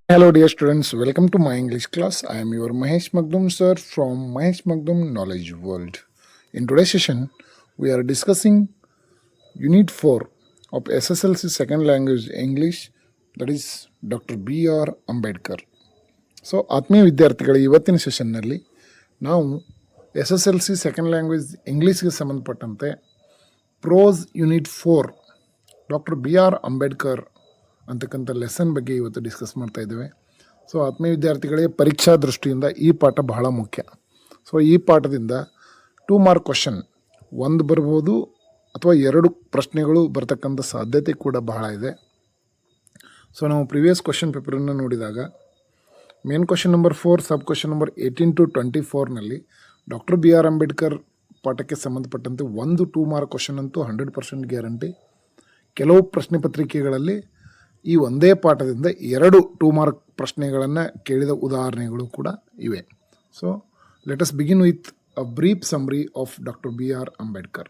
Hello, dear students. Welcome to my English class. I am your Mahesh Magdum sir from Mahesh Magdum Knowledge World. In today's session, we are discussing Unit 4 of SSLC Second Language English, that is Dr. B.R. Ambedkar. So ಆತ್ಮೀಯ ವಿದ್ಯಾರ್ಥಿಗಳ ಇವತ್ತಿನ ಸೆಷನ್ನಲ್ಲಿ ನಾವು SSLC second language ಇಂಗ್ಲೀಷ್ಗೆ ಸಂಬಂಧಪಟ್ಟಂತೆ pros unit 4 doctor B.R. Ambedkar ಅಂತಕ್ಕಂಥ lesson ಬಗ್ಗೆ ಇವತ್ತು discuss ಮಾಡ್ತಾ ಇದ್ದೇವೆ. ಸೊ ಆತ್ಮೀಯ ವಿದ್ಯಾರ್ಥಿಗಳಿಗೆ ಪರೀಕ್ಷಾ ದೃಷ್ಟಿಯಿಂದ ಈ ಪಾಠ ಬಹಳ ಮುಖ್ಯ. ಸೊ ಈ ಪಾಠದಿಂದ 2 ಮಾರ್ಕ್ ಕ್ವಶನ್ ಒಂದು ಬರ್ಬೋದು ಅಥವಾ 2 ಪ್ರಶ್ನೆಗಳು ಬರ್ತಕ್ಕಂಥ ಸಾಧ್ಯತೆ ಕೂಡ ಬಹಳ ಇದೆ. ಸೊ ನಾವು ಪ್ರಿವಿಯಸ್ ಕ್ವಶನ್ ಪೇಪರನ್ನು ನೋಡಿದಾಗ main question number 4 sub question number 18 to 24ನಲ್ಲಿ ಡಾಕ್ಟರ್ B.R. ಅಂಬೇಡ್ಕರ್ ಪಾಠಕ್ಕೆ ಸಂಬಂಧಪಟ್ಟಂತೆ 2 ಮಾರ್ಕ್ ಕ್ವಶನ್ ಅಂತೂ 100% ಗ್ಯಾರಂಟಿ. ಕೆಲವು ಪ್ರಶ್ನೆ ಪತ್ರಿಕೆಗಳಲ್ಲಿ ಈ ಒಂದೇ ಪಾಠದಿಂದ 2 ಮಾರ್ಕ್ ಪ್ರಶ್ನೆಗಳನ್ನು ಕೇಳಿದ ಉದಾಹರಣೆಗಳು ಕೂಡ ಇವೆ. So let us begin with a brief summary of doctor B.R. Ambedkar.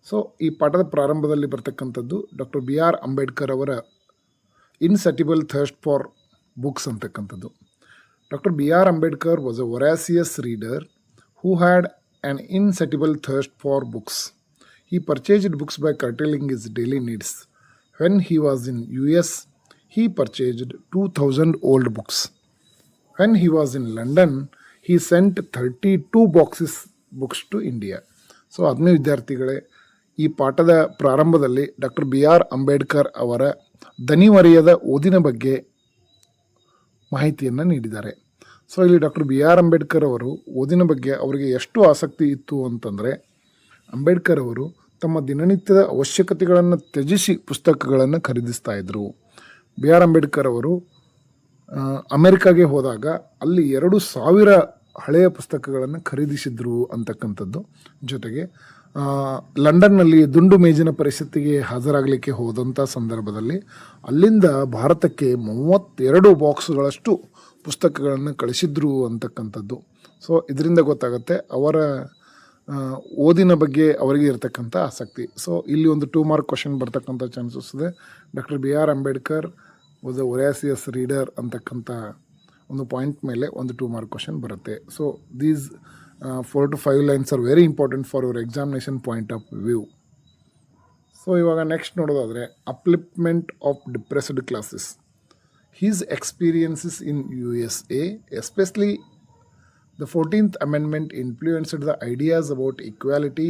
So ಈ ಪಾಠದ ಪ್ರಾರಂಭದಲ್ಲಿ ಬರ್ತಕ್ಕಂಥದ್ದು ಡಾಕ್ಟರ್ B.R. ಅಂಬೇಡ್ಕರ್ ಅವರ ಇನ್ಸಟಿಬಲ್ ಥರ್ಸ್ಟ್ ಫಾರ್ ಬುಕ್ಸ್ ಅಂತಕ್ಕಂಥದ್ದು. Doctor B.R. Ambedkar was a voracious reader who had an insatiable thirst for books. He purchased books by curtailing his daily needs. When he was in US, he purchased 2,000 old books. When he was in London, he sent 32 books to India. So ಆತ್ಮೀಯ ವಿದ್ಯಾರ್ಥಿಗಳೇ, ಈ ಪಾಠದ ಪ್ರಾರಂಭದಲ್ಲಿ doctor B.R. Ambedkar ಅವರ ದನಿವರಿಯದ ಓದಿನ ಬಗ್ಗೆ ಮಾಹಿತಿಯನ್ನು ನೀಡಿದ್ದಾರೆ. ಸೊ ಇಲ್ಲಿ ಡಾಕ್ಟರ್ B.R. ಅಂಬೇಡ್ಕರ್ ಅವರು ಓದಿನ ಬಗ್ಗೆ ಅವರಿಗೆ ಎಷ್ಟು ಆಸಕ್ತಿ ಇತ್ತು ಅಂತಂದರೆ, ಅಂಬೇಡ್ಕರ್ ಅವರು ತಮ್ಮ ದಿನನಿತ್ಯದ ಅವಶ್ಯಕತೆಗಳನ್ನು ತ್ಯಜಿಸಿ ಪುಸ್ತಕಗಳನ್ನು ಖರೀದಿಸ್ತಾ ಇದ್ದರು. B.R. ಅಂಬೇಡ್ಕರ್ ಅವರು ಅಮೆರಿಕಾಗೆ ಹೋದಾಗ ಅಲ್ಲಿ 2,000 ಹಳೆಯ ಪುಸ್ತಕಗಳನ್ನು ಖರೀದಿಸಿದ್ರು ಅಂತಕ್ಕಂಥದ್ದು. ಜೊತೆಗೆ ಲಂಡನ್ನಲ್ಲಿ ದುಂಡು ಮೇಜಿನ ಪರಿಸ್ಥಿತಿಗೆ ಹಾಜರಾಗಲಿಕ್ಕೆ ಹೋದಂಥ ಸಂದರ್ಭದಲ್ಲಿ ಅಲ್ಲಿಂದ ಭಾರತಕ್ಕೆ 32 ಬಾಕ್ಸ್ಗಳಷ್ಟು ಪುಸ್ತಕಗಳನ್ನು ಕಳಿಸಿದ್ರು ಅಂತಕ್ಕಂಥದ್ದು. ಸೊ ಇದರಿಂದ ಗೊತ್ತಾಗುತ್ತೆ ಅವರ ಓದಿನ ಬಗ್ಗೆ ಅವರಿಗೆ ಇರತಕ್ಕಂಥ ಆಸಕ್ತಿ. ಸೊ ಇಲ್ಲಿ ಒಂದು 2 ಮಾರ್ಕ್ ಕ್ವಶನ್ ಬರ್ತಕ್ಕಂಥ ಚಾನ್ಸಸ್ ಇದೆ. Doctor B.R. Ambedkar was a voracious reader ಅಂತಕ್ಕಂಥ ಒಂದು ಪಾಯಿಂಟ್ ಮೇಲೆ ಒಂದು 2 ಮಾರ್ಕ್ ಕ್ವಶನ್ ಬರುತ್ತೆ. So these 4 to 5 lines are very important for your examination point of view. So ಇವಾಗ ನೆಕ್ಸ್ಟ್ ನೋಡೋದಾದರೆ upliftment of depressed classes. He's experiences in USA, especially the 14th Amendment influenced the ideas about equality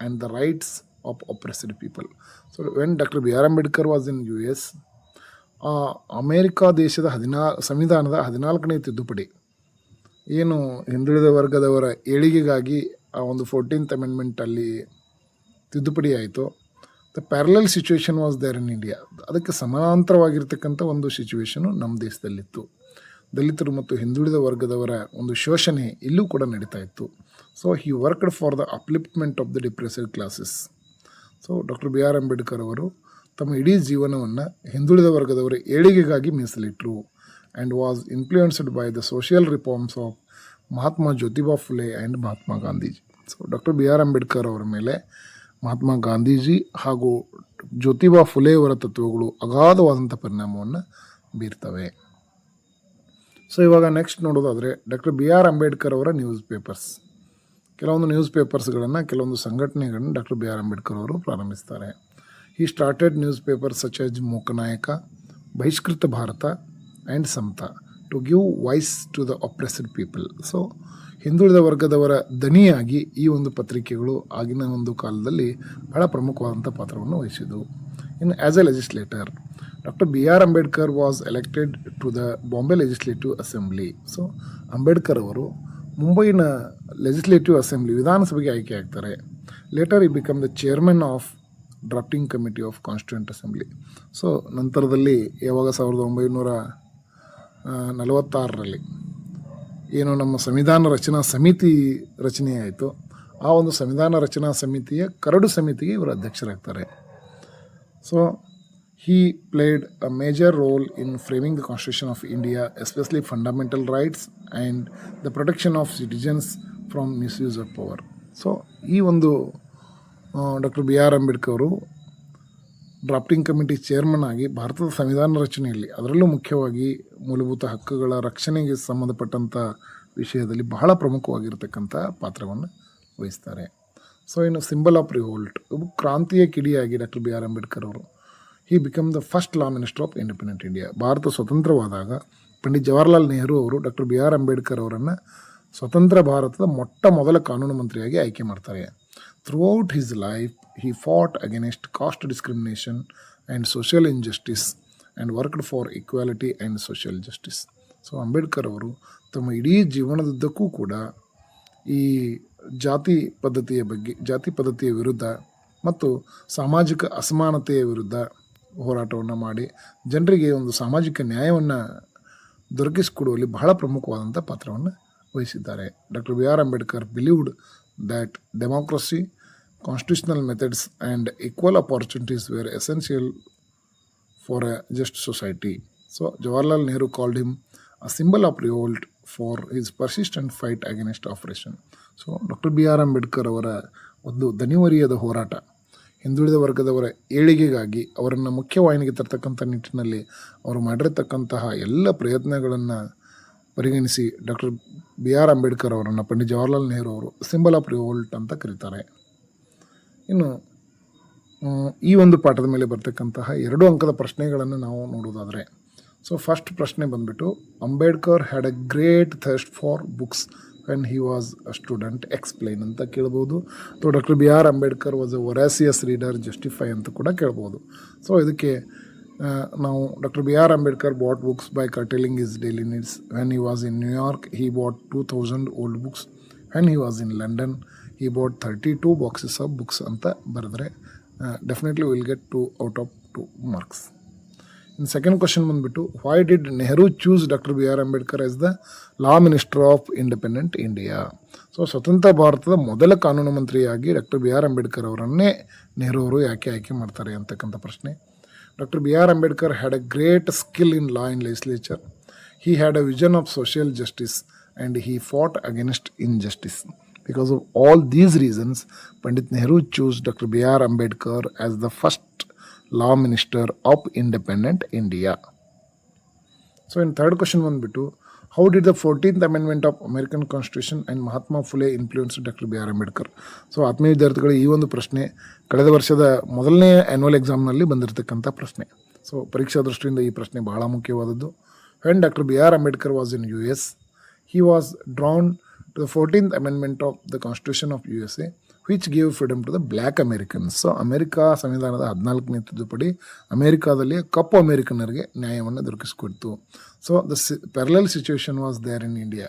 and the rights of oppressed people. So when Dr. B.R. Ambedkar was in US, America ದೇಶದ ಸಂವಿಧಾನದ 14ನೇ ತಿದ್ದುಪಡಿ ಏನು ಹಿಂದುಳಿದ ವರ್ಗದವರ ಏಳಿಗೆಗಾಗಿ ಆ ಒಂದು 14th ಅಮೆಂಡ್ಮೆಂಟಲ್ಲಿ ತಿದ್ದುಪಡಿ ಆಯಿತು. The parallel situation was there in India. ಅದಕ್ಕೆ ಸಮಾನಾಂತರವಾಗಿರ್ತಕ್ಕಂಥ ಒಂದು ಸಿಚುವೇಶನು ನಮ್ಮ ದೇಶದಲ್ಲಿತ್ತು. ದಲಿತರು ಮತ್ತು ಹಿಂದುಳಿದ ವರ್ಗದವರ ಒಂದು ಶೋಷಣೆ ಇಲ್ಲೂ ಕೂಡ ನಡೀತಾ ಇತ್ತು. So he worked for the upliftment of the depressed classes. So doctor B.R. Ambedkar ಅವರು ತಮ್ಮ ಇಡೀ ಜೀವನವನ್ನು ಹಿಂದುಳಿದ ವರ್ಗದವರ ಏಳಿಗೆಗಾಗಿ ಮೀಸಲಿಟ್ಟರು. And was influenced by the social reforms of Mahatma Jyotiba Phule and Mahatma Gandhiji. So doctor B.R. Ambedkar ಅವರ ಮೇಲೆ ಮಹಾತ್ಮ ಗಾಂಧೀಜಿ ಹಾಗೂ ಜ್ಯೋತಿಬಾ ಫುಲೆಯವರ ತತ್ವಗಳು ಅಗಾಧವಾದಂಥ ಪರಿಣಾಮವನ್ನು ಬೀರ್ತವೆ. ಸೊ ಇವಾಗ ನೆಕ್ಸ್ಟ್ ನೋಡೋದಾದರೆ ಡಾಕ್ಟರ್ B.R. ಅಂಬೇಡ್ಕರ್ ಅವರ ನ್ಯೂಸ್ ಪೇಪರ್ಸ್. ಕೆಲವೊಂದು ನ್ಯೂಸ್ ಪೇಪರ್ಸ್ಗಳನ್ನು, ಕೆಲವೊಂದು ಸಂಘಟನೆಗಳನ್ನು ಡಾಕ್ಟರ್ B.R. ಅಂಬೇಡ್ಕರ್ ಅವರು ಪ್ರಾರಂಭಿಸ್ತಾರೆ. He started newspapers such as Mooknayak, Bahishkrut Bharat and Samata to give voice to the oppressed people. So ಹಿಂದುಳಿದ ವರ್ಗದವರ ದನಿಯಾಗಿ ಈ ಒಂದು ಪತ್ರಿಕೆಗಳು ಆಗಿನ ಒಂದು ಕಾಲದಲ್ಲಿ ಬಹಳ ಪ್ರಮುಖವಾದಂಥ ಪಾತ್ರವನ್ನು ವಹಿಸಿದವು. In as a legislator, doctor B.R. Ambedkar was elected to the Bombay legislative assembly. So Ambedkar ಅವರು ಮುಂಬೈನ ಲೆಜಿಸ್ಲೇಟಿವ್ ಅಸೆಂಬ್ಲಿ ವಿಧಾನಸಭೆಗೆ ಆಯ್ಕೆ ಆಗ್ತಾರೆ. Later he become the chairman of drafting committee of constituent assembly. So ನಂತರದಲ್ಲಿ ಯಾವಾಗ 1946ರಲ್ಲಿ ಏನು ನಮ್ಮ ಸಂವಿಧಾನ ರಚನಾ ಸಮಿತಿ ರಚನೆ ಆಯಿತು, ಆ ಒಂದು ಸಂವಿಧಾನ ರಚನಾ ಸಮಿತಿಯ ಕರಡು ಸಮಿತಿಗೆ ಇವರು ಅಧ್ಯಕ್ಷರಾಗ್ತಾರೆ. So he played a major role in framing the Constitution of India, especially fundamental rights and the protection of citizens from misuse of power. So ಈ ಒಂದು ಡಾಕ್ಟರ್ B.R. ಅಂಬೇಡ್ಕರ್ ಅವರು ಡ್ರಾಫ್ಟಿಂಗ್ ಕಮಿಟಿ ಚೇರ್ಮನ್ ಆಗಿ ಭಾರತದ ಸಂವಿಧಾನ ರಚನೆಯಲ್ಲಿ, ಅದರಲ್ಲೂ ಮುಖ್ಯವಾಗಿ ಮೂಲಭೂತ ಹಕ್ಕುಗಳ ರಕ್ಷಣೆಗೆ ಸಂಬಂಧಪಟ್ಟಂಥ ವಿಷಯದಲ್ಲಿ ಬಹಳ ಪ್ರಮುಖವಾಗಿರ್ತಕ್ಕಂಥ ಪಾತ್ರವನ್ನು ವಹಿಸ್ತಾರೆ. ಸೊ ಇನ್ನು ಸಿಂಬಲ್ ಆಫ್ ರಿವೋಲ್ಟ್, ಕ್ರಾಂತಿಯ ಕಿಡಿಯಾಗಿ ಡಾಕ್ಟರ್ ಬಿ ಆರ್ ಅಂಬೇಡ್ಕರ್ ಅವರು he become the first law minister of independent India. Bharat ಸ್ವತಂತ್ರವಾದಾಗ ಪಂಡಿತ್ ಜವಾಹರ್ಲಾಲ್ ನೆಹರು ಅವರು ಡಾಕ್ಟರ್ ಬಿ ಆರ್ ಅಂಬೇಡ್ಕರ್ ಅವರನ್ನು ಸ್ವತಂತ್ರ ಭಾರತದ ಮೊದಲ ಕಾನೂನು ಮಂತ್ರಿಯಾಗಿ ಆಯ್ಕೆ ಮಾಡ್ತಾರೆ. Throughout his life he fought against caste discrimination and social injustice and worked for equality and social justice. So Ambedkar ಅವರು ತಮ್ಮ ಇಡೀ ಜೀವನದುದ್ದಕ್ಕೂ ಕೂಡ ಈ ಜಾತಿ ಪದ್ಧತಿಯ ವಿರುದ್ಧ ಮತ್ತು ಸಾಮಾಜಿಕ ಅಸಮಾನತೆಯ ವಿರುದ್ಧ ಹೋರಾಟವನ್ನು ಮಾಡಿ ಜನರಿಗೆ ಒಂದು ಸಾಮಾಜಿಕ ನ್ಯಾಯವನ್ನು ದೊರಕಿಸಿಕೊಡುವಲ್ಲಿ ಬಹಳ ಪ್ರಮುಖವಾದಂಥ ಪಾತ್ರವನ್ನು ವಹಿಸಿದ್ದಾರೆ. Doctor B R Ambedkar believed that democracy, constitutional methods and equal opportunities were essential for a just society. So Jawaharlal Nehru called him a symbol of revolt for his persistent fight against oppression. So doctor B R Ambedkar ಅವರ ಒಂದು ದನಿವರಿಯದ ಹೋರಾಟ, ಹಿಂದುಳಿದ ವರ್ಗದವರ ಏಳಿಗೆಗಾಗಿ ಅವರನ್ನು ಮುಖ್ಯವಾಹಿನಿಗೆ ತರ್ತಕ್ಕಂಥ ನಿಟ್ಟಿನಲ್ಲಿ ಅವರು ಮಾಡಿರತಕ್ಕಂತಹ ಎಲ್ಲ ಪ್ರಯತ್ನಗಳನ್ನು ಪರಿಗಣಿಸಿ ಡಾಕ್ಟರ್ ಬಿ ಆರ್ ಅಂಬೇಡ್ಕರ್ ಅವರನ್ನು ಪಂಡಿತ್ ಜವಾಹರ್ಲಾಲ್ ನೆಹರು ಅವರು ಸಿಂಬಲ್ ಆಫ್ ರಿವೋಲ್ಟ್ ಅಂತ ಕರೀತಾರೆ. ಇನ್ನು ಈ ಒಂದು ಪಾಠದ ಮೇಲೆ ಬರ್ತಕ್ಕಂತಹ 2 ಅಂಕದ ಪ್ರಶ್ನೆಗಳನ್ನು ನಾವು ನೋಡೋದಾದರೆ, ಸೊ ಫಸ್ಟ್ ಪ್ರಶ್ನೆ ಬಂದುಬಿಟ್ಟು, Ambedkar had a great thirst for books when he was a student, explain ಅಂತ ಕೇಳ್ಬೋದು. ಅಥವಾ doctor B R Ambedkar was a voracious reader, justify ಅಂತ ಕೂಡ ಕೇಳ್ಬೋದು. ಸೊ ಇದಕ್ಕೆ ನಾವು doctor B R Ambedkar bought books by curtailing his daily needs. When he was in New York he bought 2000 old books. When he was in London he bought 32 boxes of books ಅಂತ ಬರೆದ್ರೆ definitely will get 2 out of 2 marks. ಇನ್ನು second question ಬಂದುಬಿಟ್ಟು, why did Nehru choose doctor B R Ambedkar as the law minister of independent India. So ಸ್ವತಂತ್ರ ಭಾರತದ ಮೊದಲ ಕಾನೂನು ಮಂತ್ರಿಯಾಗಿ doctor B R Ambedkar ಅವರನ್ನೇ ನೆಹರು ಅವರು ಯಾಕೆ ಆಯ್ಕೆ ಮಾಡ್ತಾರೆ ಅಂತಕ್ಕಂಥ ಪ್ರಶ್ನೆ. Doctor B R Ambedkar had a great skill in law in legislature. He had a vision of social justice and he fought against injustice. Because of all these reasons, Pandit Nehru chose Dr. B. R. Ambedkar as the first law minister of independent India. So in third question ಬಂದ್ಬಿಟ್ಟು, how did the 14th amendment of American Constitution and Mahatma Phule influence Dr. B. R. Ambedkar? So ಆತ್ಮೀಯ ವಿದ್ಯಾರ್ಥಿಗಳು, ಈ ಒಂದು ಪ್ರಶ್ನೆ ಕಳೆದ ವರ್ಷದ ಮೊದಲನೇ annual ಎಕ್ಸಾಮ್ನಲ್ಲಿ ಬಂದಿರತಕ್ಕಂಥ ಪ್ರಶ್ನೆ. ಸೊ ಪರೀಕ್ಷಾ ದೃಷ್ಟಿಯಿಂದ ಈ ಪ್ರಶ್ನೆ ಬಹಳ ಮುಖ್ಯವಾದದ್ದು. when Dr. B. R. Ambedkar was in US, he was drawn to the 14th amendment of the Constitution of USA, which gave freedom to the black Americans. So America ಸಂವಿಧಾನದ 14ನೇ ತಿದ್ದುಪಡಿ ಅಮೆರಿಕಾದಲ್ಲಿ ಕಪ್ಪು ಅಮೆರಿಕನ್ನರಿಗೆ ನ್ಯಾಯವನ್ನು ದೊರಕಿಸಿಕೊಡ್ತು. So the parallel situation was there in India.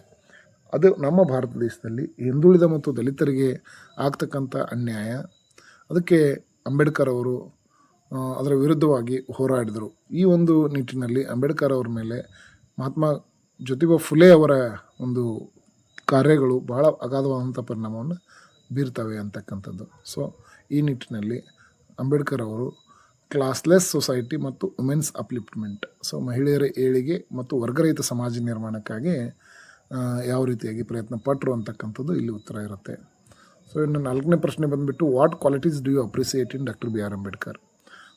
ಅದು ನಮ್ಮ ಭಾರತ ದೇಶದಲ್ಲಿ ಹಿಂದುಳಿದ ಮತ್ತು ದಲಿತರಿಗೆ ಆಗ್ತಕ್ಕಂಥ ಅನ್ಯಾಯ, ಅದಕ್ಕೆ ಅಂಬೇಡ್ಕರ್ ಅವರು ಅದರ ವಿರುದ್ಧವಾಗಿ ಹೋರಾಡಿದರು. ಈ ಒಂದು ನಿಟ್ಟಿನಲ್ಲಿ ಅಂಬೇಡ್ಕರ್ ಅವರ ಮೇಲೆ ಮಹಾತ್ಮ ಜ್ಯೋತಿಬಾ ಫುಲೆ ಅವರ ಒಂದು ಕಾರ್ಯಗಳು ಬಹಳ ಅಗಾಧವಾದಂಥ ಪರಿಣಾಮವನ್ನು ಬೀರ್ತವೆ ಅಂತಕ್ಕಂಥದ್ದು. ಸೊ ಈ ನಿಟ್ಟಿನಲ್ಲಿ ಅಂಬೇಡ್ಕರ್ ಅವರು ಕ್ಲಾಸ್ಲೆಸ್ ಸೊಸೈಟಿ ಮತ್ತು ವುಮೆನ್ಸ್ ಅಪ್ಲಿಫ್ಟ್ಮೆಂಟ್, ಸೊ ಮಹಿಳೆಯರ ಏಳಿಗೆ ಮತ್ತು ವರ್ಗರಹಿತ ಸಮಾಜ ನಿರ್ಮಾಣಕ್ಕಾಗಿ ಯಾವ ರೀತಿಯಾಗಿ ಪ್ರಯತ್ನ ಪಟ್ಟರು ಅಂತಕ್ಕಂಥದ್ದು ಇಲ್ಲಿ ಉತ್ತರ ಇರುತ್ತೆ. ಸೊ ಇನ್ನು 4ನೇ ಪ್ರಶ್ನೆ ಬಂದುಬಿಟ್ಟು, what qualities do you appreciate in doctor B R Ambedkar?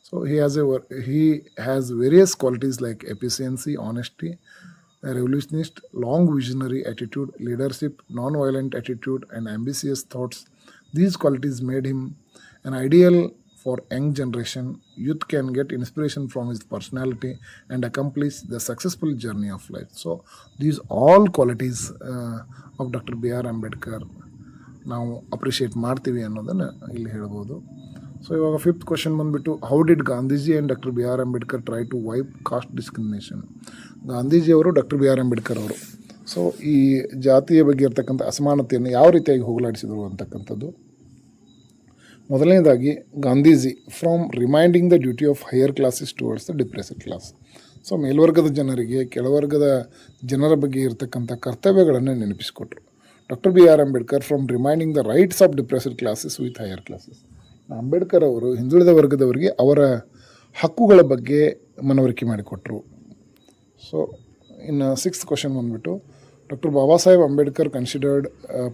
So he has various qualities like efficiency, honesty, a revolutionist, long visionary attitude, leadership, non-violent attitude, and ambitious thoughts. These qualities made him an ideal for young generation. Youth can get inspiration from his personality and accomplish the successful journey of life. So these all qualities of Dr. B. R. Ambedkar ನಾವು appreciate ಮಾಡ್ತೀವಿ ಅನ್ನೋದನ್ನು ಇಲ್ಲಿ ಹೇಳ್ಬೋದು. So ಇವಾಗ 5th question ಬಂದುಬಿಟ್ಟು, how did Gandhiji and doctor B R Ambedkar try to wipe caste discrimination? ಗಾಂಧೀಜಿಯವರು doctor B R Ambedkar ಅವರು so ಈ ಜಾತಿಯ ಬಗ್ಗೆ ಇರ್ತಕ್ಕಂಥ ಅಸಮಾನತೆಯನ್ನು ಯಾವ ರೀತಿಯಾಗಿ ಹೋಗಲಾಡಿಸಿದರು ಅಂತಕ್ಕಂಥದ್ದು. ಮೊದಲನೇದಾಗಿ Gandhiji from reminding the duty of higher classes towards the depressed class. So ಮೇಲ್ವರ್ಗದ ಜನರಿಗೆ ಕೆಳವರ್ಗದ ಜನರ ಬಗ್ಗೆ ಇರತಕ್ಕಂಥ ಕರ್ತವ್ಯಗಳನ್ನು ನೆನಪಿಸಿಕೊಟ್ರು. Doctor B R Ambedkar from reminding the rights of depressed classes with higher classes. Ambedkar ಅವರು ಹಿಂದುಳಿದ ವರ್ಗದವರಿಗೆ ಅವರ ಹಕ್ಕುಗಳ ಬಗ್ಗೆ ಮನವರಿಕೆ ಮಾಡಿಕೊಟ್ರು. ಸೊ ಇನ್ನು 6th ಕ್ವಶನ್ ಬಂದುಬಿಟ್ಟು, doctor Baba Saheb Ambedkar considered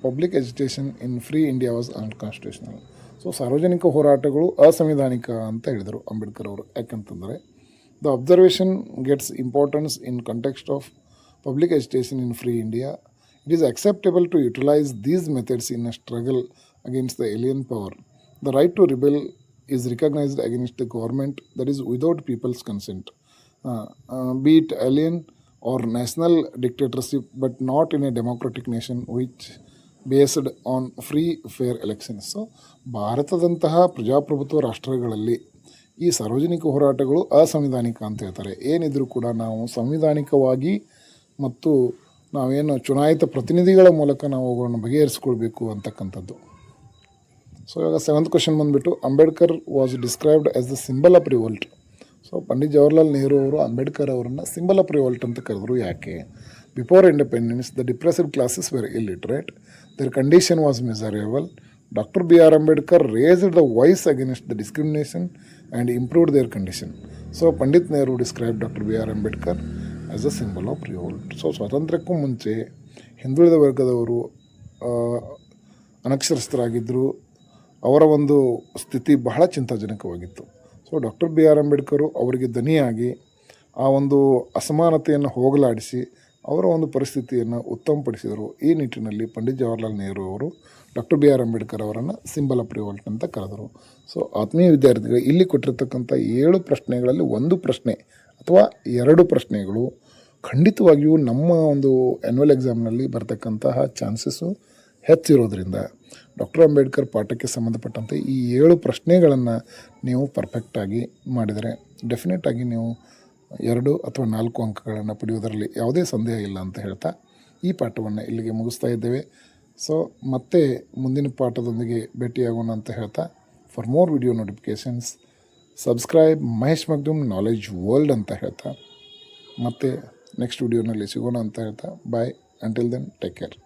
public education in free India was unconstitutional. So ಸಾರ್ವಜನಿಕ ಹೋರಾಟಗಳು ಅಸಂವಿಧಾನಿಕ ಅಂತ ಹೇಳಿದರು ಅಂಬೇಡ್ಕರ್ ಅವರು. ಯಾಕಂತಂದರೆ the observation gets importance in context of public education in free India. It is acceptable to utilize these methods in a struggle against the alien power. The right to rebel is recognized against the government that is without people's consent, be it alien or national dictatorship, but not in a democratic nation which based on free fair elections. So ಭಾರತದಂತಹ ಪ್ರಜಾಪ್ರಭುತ್ವ ರಾಷ್ಟ್ರಗಳಲ್ಲಿ ಈ ಸಾರ್ವಜನಿಕ ಹೋರಾಟಗಳು ಅಸಂವಿಧಾನಿಕ ಅಂತ ಹೇಳ್ತಾರೆ. ಏನಿದ್ರೂ ಕೂಡ ನಾವು ಸಂವಿಧಾನಿಕವಾಗಿ ಮತ್ತು ನಾವೇನು ಚುನಾಯಿತ ಪ್ರತಿನಿಧಿಗಳ ಮೂಲಕ ನಾವು ಅವುಗಳನ್ನು ಬಗೆಹರಿಸ್ಕೊಳ್ಬೇಕು ಅಂತಕ್ಕಂಥದ್ದು. ಸೊ ಇವಾಗ 7th ಕ್ವೆಶನ್ ಬಂದುಬಿಟ್ಟು Ambedkar was described as the symbol of revolt. So Pandit Jawaharlal Nehru ಅವರು ಅಂಬೇಡ್ಕರ್ ಅವರನ್ನು ಸಿಂಬಲ್ ಆಫ್ ರಿವೋಲ್ಟ್ ಅಂತ ಕರೆದ್ರು. ಯಾಕೆ? Before independence the depressed classes were illiterate, their condition was miserable. Doctor B.R. Ambedkar raised the voice against the discrimination and improved their condition. So Pandit Nehru describe doctor B.R. Ambedkar as a symbol of revolt. So ಸ್ವಾತಂತ್ರ್ಯಕ್ಕೂ ಮುಂಚೆ ಹಿಂದುಳಿದ ವರ್ಗದವರು ಅನಕ್ಷರಸ್ಥರಾಗಿದ್ದರು. ಅವರ ಒಂದು ಸ್ಥಿತಿ ಬಹಳ ಚಿಂತಾಜನಕವಾಗಿತ್ತು. So doctor B.R. Ambedkar ಅವರಿಗೆ ದನಿಯಾಗಿ ಆ ಒಂದು ಅಸಮಾನತೆಯನ್ನು ಹೋಗಲಾಡಿಸಿ ಅವರ ಒಂದು ಪರಿಸ್ಥಿತಿಯನ್ನು ಉತ್ತಮಪಡಿಸಿದರು. ಈ ನಿಟ್ಟಿನಲ್ಲಿ ಪಂಡಿತ್ ಜವಾಹರ್ಲಾಲ್ ನೆಹರು ಅವರು ಡಾಕ್ಟರ್ B.R. ಅಂಬೇಡ್ಕರ್ ಅವರನ್ನು ಸಿಂಬಲ್ ಆಫ್ ರಿವೋಲ್ಟ್ ಅಂತ ಕರೆದರು. ಸೊ ಆತ್ಮೀಯ ವಿದ್ಯಾರ್ಥಿಗಳು, ಇಲ್ಲಿ ಕೊಟ್ಟಿರ್ತಕ್ಕಂಥ 7 ಪ್ರಶ್ನೆಗಳಲ್ಲಿ ಒಂದು ಪ್ರಶ್ನೆ ಅಥವಾ 2 ಪ್ರಶ್ನೆಗಳು ಖಂಡಿತವಾಗಿಯೂ ನಮ್ಮ ಒಂದು ಆ್ಯನ್ಯುವಲ್ ಎಕ್ಸಾಮ್ನಲ್ಲಿ ಬರ್ತಕ್ಕಂತಹ ಚಾನ್ಸಸ್ಸು ಹೆಚ್ಚಿರೋದ್ರಿಂದ ಡಾಕ್ಟರ್ ಅಂಬೇಡ್ಕರ್ ಪಾಠಕ್ಕೆ ಸಂಬಂಧಪಟ್ಟಂತೆ ಈ 7 ಪ್ರಶ್ನೆಗಳನ್ನು ನೀವು ಪರ್ಫೆಕ್ಟಾಗಿ ಮಾಡಿದರೆ ಡೆಫಿನೆಟಾಗಿ ನೀವು 2 ಅಥವಾ 4 ಅಂಕಗಳನ್ನು ಪಡೆಯುವುದರಲ್ಲಿ ಯಾವುದೇ ಸಂದೇಹ ಇಲ್ಲ ಅಂತ ಹೇಳ್ತಾ ಈ ಪಾಠವನ್ನು ಇಲ್ಲಿಗೆ ಮುಗಿಸ್ತಾ ಇದ್ದೇವೆ. ಸೊ ಮತ್ತೆ ಮುಂದಿನ ಪಾಠದೊಂದಿಗೆ ಭೇಟಿಯಾಗೋಣ ಅಂತ ಹೇಳ್ತಾ, for more video notifications subscribe Mahesh Magdum knowledge world ಅಂತ ಹೇಳ್ತಾ ಮತ್ತೆ ನೆಕ್ಸ್ಟ್ ವಿಡಿಯೋನಲ್ಲಿ ಸಿಗೋಣ ಅಂತ ಹೇಳ್ತಾ bye. Until then take care.